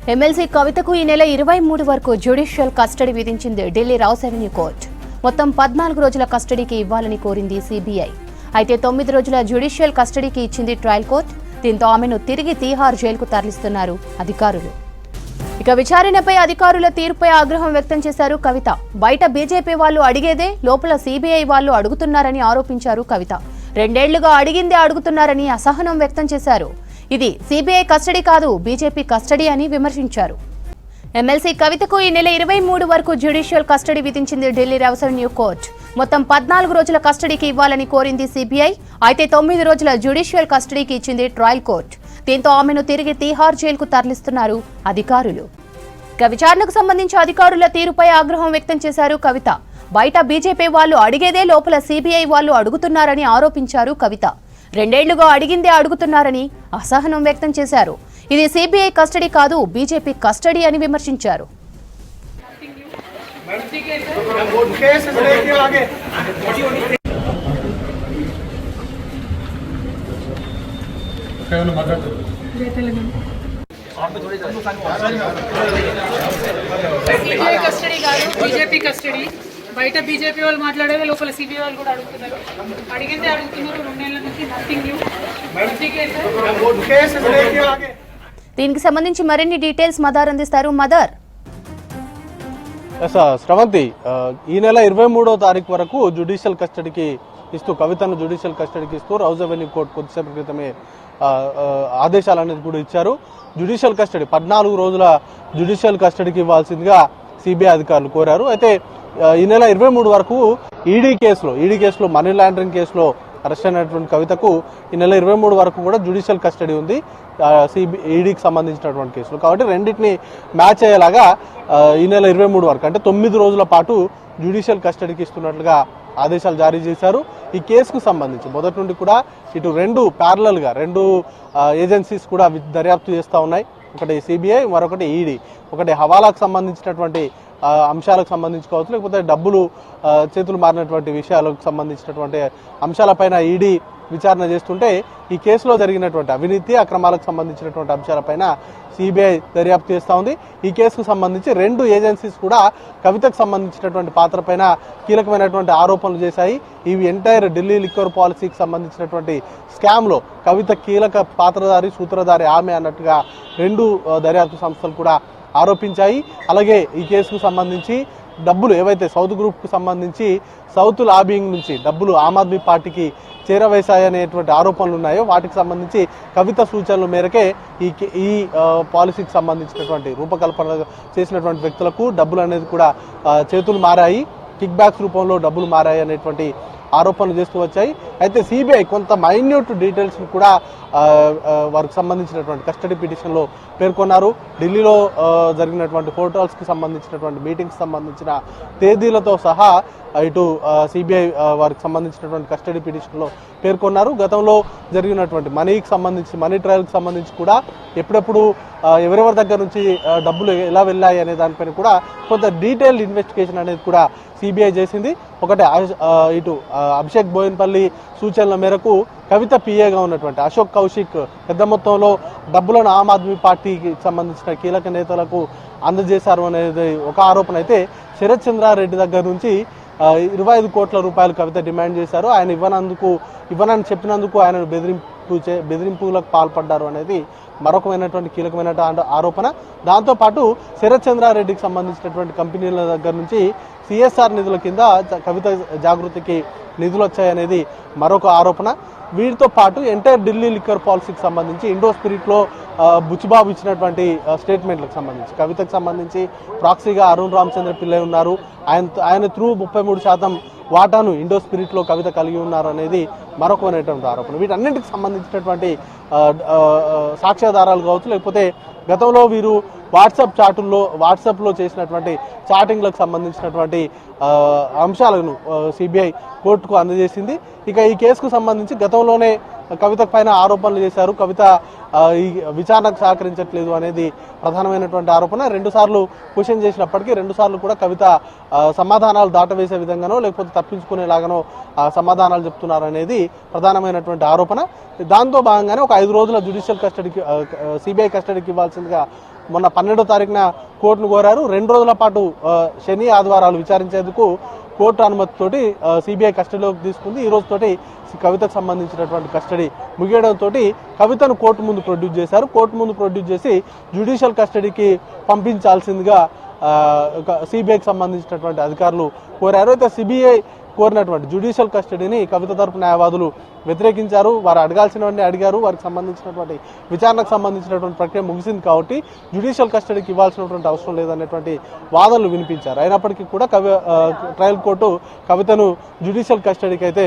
MLC కవితకు ఈ నెల 23 వరకు జ్యుడిషియల్ కస్టడీ విధించింది ఢిల్లీ రౌస్ అవెన్యూ కోర్టు. మొత్తం 14 రోజుల కస్టడీకి ఇవ్వాలని కోరింది సిబిఐ. అయితే 9 రోజుల జ్యుడిషియల్ కస్టడీకి ఇచ్చింది ట్రయల్ కోర్టు. దీంతో ఆమెను తిరిగి తీహార్ జైలుకు తరలిస్తున్నారు అధికారులు. ఇక విచారణపై అధికారుల తీర్పుపై ఆగ్రహం వ్యక్తం చేశారు కవిత. బయట బీజేపీ వాళ్ళు అడిగేదే లోపల సిబిఐ వాళ్ళు అడుగుతున్నారని ఆరోపించారు కవిత. 2 ఏళ్లుగా అడిగిందే అడుగుతున్నారని అసహనం వ్యక్తం చేశారు. ఇది సిబిఐ కస్టడీ కాదు, బీజేపీ కస్టడీ అని విమర్శించారు. ఎమ్మెల్సీ కవితకు ఈ నెల 23 వరకు జ్యుడిషియల్ కస్టడీ విధించింది ఢిల్లీ రౌస్ అవెన్యూ కోర్టు. మొత్తం 14 రోజుల కస్టడీకి ఇవ్వాలని కోరింది సిబిఐ. అయితే 9 రోజుల జ్యుడిషియల్ కస్టడీకి ఇచ్చింది ట్రయల్ కోర్టు. దీంతో ఆమెను తిరిగి తీహార్ జైలుకు తరలిస్తున్నారు అధికారులు. ఇక విచారణకు సంబంధించి అధికారుల తీరుపై ఆగ్రహం వ్యక్తం చేశారు కవిత. బయట బీజేపీ వాళ్ళు అడిగేదే లోపల సిబిఐ వాళ్ళు అడుగుతున్నారని ఆరోపించారు కవిత. 2 ఏళ్లుగా అడిగిందే అడుగుతున్నారని అసహనం వ్యక్తం చేశారు. ఇది సిబిఐ కస్టడీ కాదు, బీజేపీ కస్టడీ అని విమర్శించారు. సిబిఐ కస్టడీ కాదు, బీజేపీ కస్టడీ. బయట బీజేపీ వాళ్ళు మాట్లాడేది లోపల సిబిఐ వాళ్ళు కూడా అడుగుతున్నారు. అడిగిందే అడుగుతున్నారు. 2 ఏళ్ల నుంచి నథింగ్ న్యూ. దీనికి సంబంధించి మరిన్ని డీటెయిల్స్ మదర్ అందిస్తారు. మదర్. శ్రవంతి, ఈ నెల 23వ తారీఖు వరకు జ్యుడిషియల్ కస్టడీకి ఇస్తూ కవితను జ్యుడిషియల్ కస్టడీకి ఇస్తూ రౌస్ అవెన్యూ కోర్టు కొద్దిసేపు క్రితమే ఆదేశాలు అనేది కూడా ఇచ్చారు. జ్యుడిషియల్ కస్టడీ 14 రోజుల జ్యుడిషియల్ కస్టడీకి ఇవ్వాల్సిందిగా సిబిఐ అధికారులు కోరారు. అయితే ఈ నెల 23 వరకు ఈడీ కేసులో మనీ లాండరింగ్ కేసులో అరెస్ట్ అయినటువంటి కవితకు ఈ నెల 23 వరకు కూడా జ్యుడిషియల్ కస్టడీ ఉంది ఈడీకి సంబంధించినటువంటి కేసులు. కాబట్టి రెండింటిని మ్యాచ్ అయ్యేలాగా ఈ నెల 23 వరకు అంటే 9 రోజుల పాటు జ్యుడిషియల్ కస్టడీకి ఇస్తున్నట్లుగా ఆదేశాలు జారీ చేశారు. ఈ కేసుకు సంబంధించి మొదటి నుండి కూడా ఇటు రెండు ఏజెన్సీస్ కూడా దర్యాప్తు చేస్తూ ఉన్నాయి. ఒకటి సిబిఐ, మరొకటి ఈడీ. ఒకటి హవాలాకు సంబంధించినటువంటి అంశాలకు సంబంధించి కావచ్చు, లేకపోతే డబ్బులు చేతులు మారినటువంటి విషయాలకు సంబంధించినటువంటి అంశాలపైన ఈడీ విచారణ చేస్తుంటే, ఈ కేసులో జరిగినటువంటి అవినీతి అక్రమాలకు సంబంధించినటువంటి అంశాలపైన సిబిఐ దర్యాప్తు చేస్తూ ఉంది. ఈ కేసుకు సంబంధించి 2 ఏజెన్సీస్ కూడా కవితకు సంబంధించినటువంటి పాత్రపైన కీలకమైనటువంటి ఆరోపణలు చేశాయి. ఇవి ఎంటైర్ ఢిల్లీ లిక్కర్ పాలసీకి సంబంధించినటువంటి స్కామ్లో కవిత కీలక పాత్రధారి, సూత్రధారి ఆమె అన్నట్టుగా 2 దర్యాప్తు సంస్థలు కూడా ఆరోపించాయి. అలాగే ఈ కేసుకు సంబంధించి డబ్బులు ఏవైతే సౌత్ గ్రూప్కు సంబంధించి సౌత్ లాబింగ్ నుంచి డబ్బులు ఆమ్ ఆద్మీ పార్టీకి చేరవేశాయనేటువంటి ఆరోపణలు ఉన్నాయో వాటికి సంబంధించి కవిత సూచనల మేరకే ఈ పాలసీకి సంబంధించినటువంటి రూపకల్పన చేసినటువంటి వ్యక్తులకు డబ్బులు అనేది కూడా చేతులు మారాయి, కిక్ బ్యాక్స్ రూపంలో డబ్బులు మారాయి అనేటువంటి ఆరోపణలు చేస్తూ వచ్చాయి. అయితే సిబిఐ కొంత మైన్యూట్ డీటెయిల్స్ కూడా వారికి సంబంధించినటువంటి కస్టడీ పిటిషన్లో పేర్కొన్నారు. ఢిల్లీలో జరిగినటువంటి హోటల్స్కి సంబంధించినటువంటి మీటింగ్స్ సంబంధించిన తేదీలతో సహా ఇటు సిబిఐ వారికి సంబంధించినటువంటి కస్టడీ పిటిషన్లో పేర్కొన్నారు. గతంలో జరిగినటువంటి మనీ ట్రయల్కి సంబంధించి కూడా ఎప్పుడెప్పుడు ఎవరెవరి దగ్గర నుంచి డబ్బులు ఎలా వెళ్ళాయి అనే దానిపైన కూడా కొంత డీటెయిల్డ్ ఇన్వెస్టిగేషన్ అనేది కూడా సిబిఐ చేసింది. ఒకటి ఇటు అభిషేక్ బోయిన్పల్లి సూచనల మేరకు కవిత పిఏగా ఉన్నటువంటి అశోక్ కౌశిక్ పెద్ద మొత్తంలో డబ్బులను ఆమ్ ఆద్మీ పార్టీకి సంబంధించిన కీలక నేతలకు అందజేశారు అనేది ఒక ఆరోపణ. అయితే శరత్ చంద్రారెడ్డి దగ్గర నుంచి 25 కోట్ల రూపాయలు కవిత డిమాండ్ చేశారు. ఆయన ఇవ్వనని చెప్పినందుకు ఆయన బెదిరింపులకు పాల్పడ్డారు అనేది మరొకమైనటువంటి కీలకమైన ఆరోపణ. దాంతోపాటు శరత్ చంద్రారెడ్డికి సంబంధించినటువంటి కంపెనీల దగ్గర నుంచి సిఎస్ఆర్ నిధుల కింద కవిత జాగృతికి నిధులు వచ్చాయనేది మరొక ఆరోపణ. వీటితో పాటు ఎంటైర్ ఢిల్లీ లిక్కర్ పాలసీకి సంబంధించి ఇండో స్పిరిట్లో బుచ్చిబాబు ఇచ్చినటువంటి స్టేట్మెంట్లకు సంబంధించి కవితకు సంబంధించి ప్రాక్సీగా అరుణ్ రామచంద్ర పిల్లై ఉన్నారు. ఆయన త్రూ 33% వాటాను ఇండో స్పిరిట్లో కవిత కలిగి ఉన్నారు అనేది మరొకమైనటువంటి ఆరోపణ. వీటన్నింటికి సంబంధించినటువంటి సాక్ష్యాధారాలు కావచ్చు, లేకపోతే గతంలో వీరు వాట్సాప్లో చేసినటువంటి చాటింగ్లకు సంబంధించినటువంటి అంశాలను సిబిఐ కోర్టుకు అందజేసింది. ఇక ఈ కేసుకు సంబంధించి గతంలోనే కవిత పైన ఆరోపణలు చేశారు. కవిత ఈ విచారణకు సహకరించట్లేదు అనేది ప్రధానమైనటువంటి ఆరోపణ. 2 సార్లు క్వశ్చన్ చేసినప్పటికీ 2 సార్లు కూడా కవిత సమాధానాలు దాటవేసే విధంగానో లేకపోతే తప్పించుకునేలాగానో సమాధానాలు చెప్తున్నారు అనేది ప్రధానమైనటువంటి ఆరోపణ. దాంతో భాగంగానే ఒక 5 రోజుల జ్యుడిషియల్ కస్టడీకి సిబిఐ కస్టడీకి ఇవ్వాల్సిందిగా మొన్న 12వ తారీఖున కోర్టును కోరారు. 2 రోజుల పాటు శని ఆదివారాలు విచారించేందుకు కోర్టు అనుమతితోటి సిబిఐ కస్టడీలోకి తీసుకుంది. ఈ రోజుతోటి కవితకు సంబంధించినటువంటి కస్టడీ ముగియడంతో కవితను కోర్టు ముందు ప్రొడ్యూస్ చేశారు. కోర్టు ముందు ప్రొడ్యూస్ చేసి జ్యుడిషియల్ కస్టడీకి పంపించాల్సిందిగా సిబిఐకి సంబంధించినటువంటి అధికారులు కోరారు. అయితే సిబిఐ కోరినటువంటి జ్యుడిషియల్ కస్టడీని కవిత తరపు న్యాయవాదులు వ్యతిరేకించారు. వారు అడగాల్సినవన్నీ అడిగారు. వారికి సంబంధించినటువంటి విచారణకు సంబంధించినటువంటి ప్రక్రియ ముగిసింది కాబట్టి జ్యుడిషియల్ కస్టడీకి ఇవ్వాల్సినటువంటి అవసరం లేదనేటువంటి వాదనలు వినిపించారు. అయినప్పటికీ కూడా ట్రయల్ కోర్టు కవితను జ్యుడిషియల్ కస్టడీకి అయితే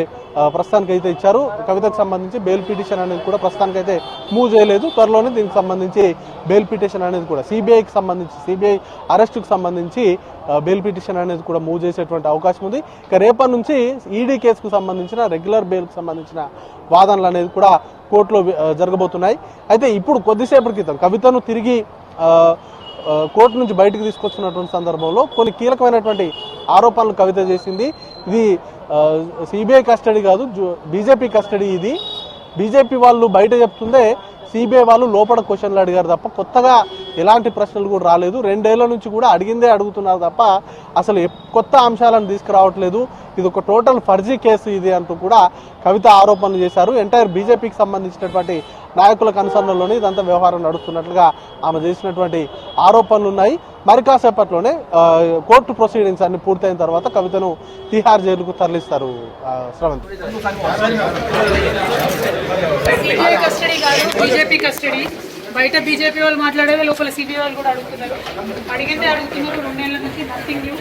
ప్రస్తుతానికైతే ఇచ్చారు. కవితకు సంబంధించి బెయిల్ పిటిషన్ అనేది కూడా ప్రస్తుతానికైతే మూవ్ చేయలేదు. త్వరలోనే దీనికి సంబంధించి బెయిల్ పిటిషన్ అనేది కూడా సిబిఐకి సంబంధించి సిబిఐ అరెస్టుకు సంబంధించి బెయిల్ పిటిషన్ అనేది కూడా మూవ్ చేసేటువంటి అవకాశం ఉంది. ఇక రేపటి నుంచి ఈడీ కేసుకు సంబంధించిన రెగ్యులర్ బెయిల్కి సంబంధించిన వాదనలు అనేది కూడా కోర్టులో జరగబోతున్నాయి. అయితే ఇప్పుడు కొద్దిసేపటి క్రితం కవితను తిరిగి కోర్టు నుంచి బయటకు తీసుకొచ్చినటువంటి సందర్భంలో కొన్ని కీలకమైనటువంటి ఆరోపణలు కవిత చేసింది. ఇది సిబిఐ కస్టడీ కాదు, బీజేపీ కస్టడీ. ఇది బీజేపీ వాళ్ళు బయట చెప్తుందే, సిబిఐ వాళ్ళు లోపల క్వశ్చన్లు అడిగారు తప్ప కొత్తగా ఎలాంటి ప్రశ్నలు కూడా రాలేదు. 2 ఏళ్ల నుంచి కూడా అడిగిందే అడుగుతున్నారు తప్ప అసలు కొత్త అంశాలను తీసుకురావట్లేదు. ఇది ఒక టోటల్ ఫర్జీ కేసు ఇది అంటూ కూడా కవిత ఆరోపణలు చేశారు. ఎంటైర్ బీజేపీకి సంబంధించినటువంటి నాయకుల కన్సర్న్లోనే ఇదంతా వ్యవహారం నడుస్తున్నట్లుగా ఆమె చేసినటువంటి ఆరోపణలు ఉన్నాయి. మరి కాసేపట్లోనే కోర్టు ప్రొసీడింగ్స్ అన్ని పూర్తయిన తర్వాత కవితను తిహార్ జైలుకు తరలిస్తారు. శ్రవంత్, సిబిఐ కస్టడీ కాదు, బీజేపీ కస్టడీ. బయట బీజేపీ వాళ్ళు మాట్లాడేది లోపల సిబిఐ వాళ్ళు కూడా అడుగుతున్నారు. అడిగిందే అడుగుతున్నారు. 2 ఏళ్ల నుంచి నథింగ్ న్యూ.